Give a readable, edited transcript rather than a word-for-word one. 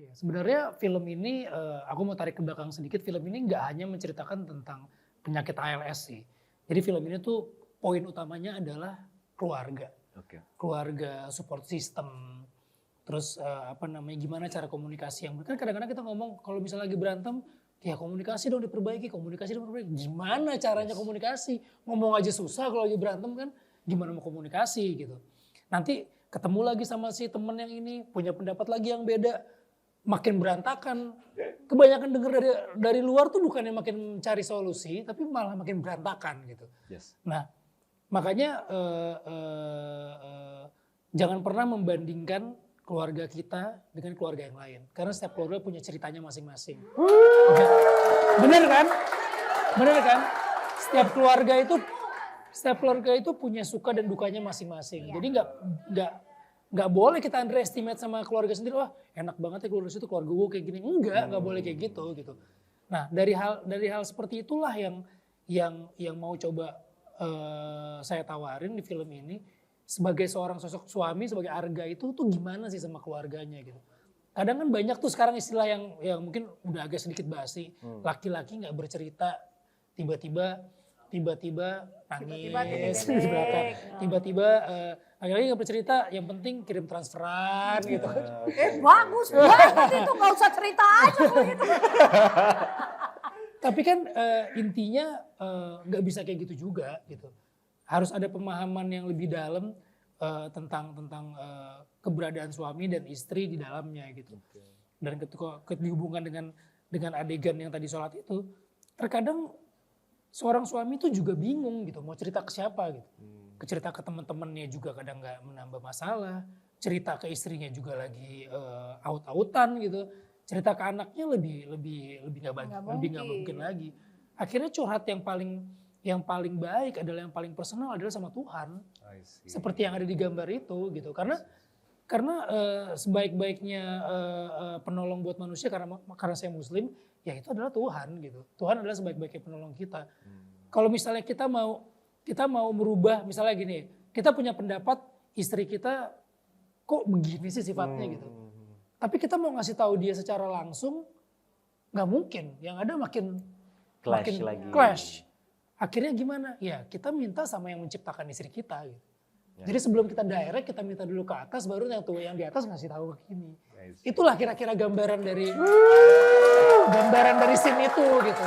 Iya, sebenarnya film ini, aku mau tarik ke belakang sedikit, film ini nggak hanya menceritakan tentang penyakit ALS sih. Jadi film ini tuh poin utamanya adalah keluarga. Oke. Keluarga, support system, terus gimana cara komunikasi yang kan kadang-kadang kita ngomong kalau misalnya lagi berantem, ya komunikasi dong diperbaiki, komunikasi dong diperbaiki. Gimana caranya komunikasi? Ngomong aja susah kalau lagi berantem kan, gimana mau komunikasi gitu. Nanti ketemu lagi sama si temen yang ini, punya pendapat lagi yang beda, makin berantakan. Kebanyakan denger dari luar tuh bukannya makin cari solusi, tapi malah makin berantakan gitu. Yes. Nah, makanya jangan pernah membandingkan keluarga kita dengan keluarga yang lain. Karena setiap keluarga punya ceritanya masing-masing. Bener kan? Bener kan? Setiap keluarga itu punya suka dan dukanya masing-masing. Jadi nggak boleh kita underestimate sama keluarga sendiri. Wah enak banget ya keluarga situ, keluarga gue kayak gini. Nggak boleh kayak gitu. Nah dari hal seperti itulah yang mau coba saya tawarin di film ini. Sebagai seorang sosok suami, sebagai Arga itu tuh gimana sih sama keluarganya gitu. Kadang kan banyak tuh sekarang istilah yang mungkin udah agak sedikit basi. Laki-laki nggak bercerita, tiba-tiba nangis di belakang. Tiba-tiba laki-laki nggak bercerita, yang penting kirim transferan gitu. Bagus banget itu, nggak usah cerita aja kalau gitu. Tapi kan intinya nggak bisa kayak gitu juga gitu. Harus ada pemahaman yang lebih dalam tentang keberadaan suami dan istri di dalamnya gitu. Dan ketika dihubungkan dengan adegan yang tadi sholat itu, terkadang seorang suami itu juga bingung gitu mau cerita ke siapa gitu. Cerita ke teman-temannya juga kadang nggak menambah masalah. Cerita ke istrinya juga lagi aut-autan gitu. Cerita ke anaknya lebih nggak mungkin lagi. Akhirnya curhat yang paling baik adalah yang paling personal adalah sama Tuhan. Seperti yang ada di gambar itu gitu. Karena sebaik-baiknya penolong buat manusia karena saya Muslim, ya itu adalah Tuhan gitu. Tuhan adalah sebaik-baiknya penolong kita. Kalau misalnya kita mau merubah, misalnya gini, kita punya pendapat istri kita kok begini sih sifatnya gitu. Tapi kita mau ngasih tahu dia secara langsung, nggak mungkin. Yang ada makin clash. Akhirnya gimana? Ya kita minta sama yang menciptakan istri kita gitu. Jadi sebelum kita direct, kita minta dulu ke atas, baru yang di atas ngasih tahu ke sini. Itulah kira-kira gambaran dari scene itu gitu.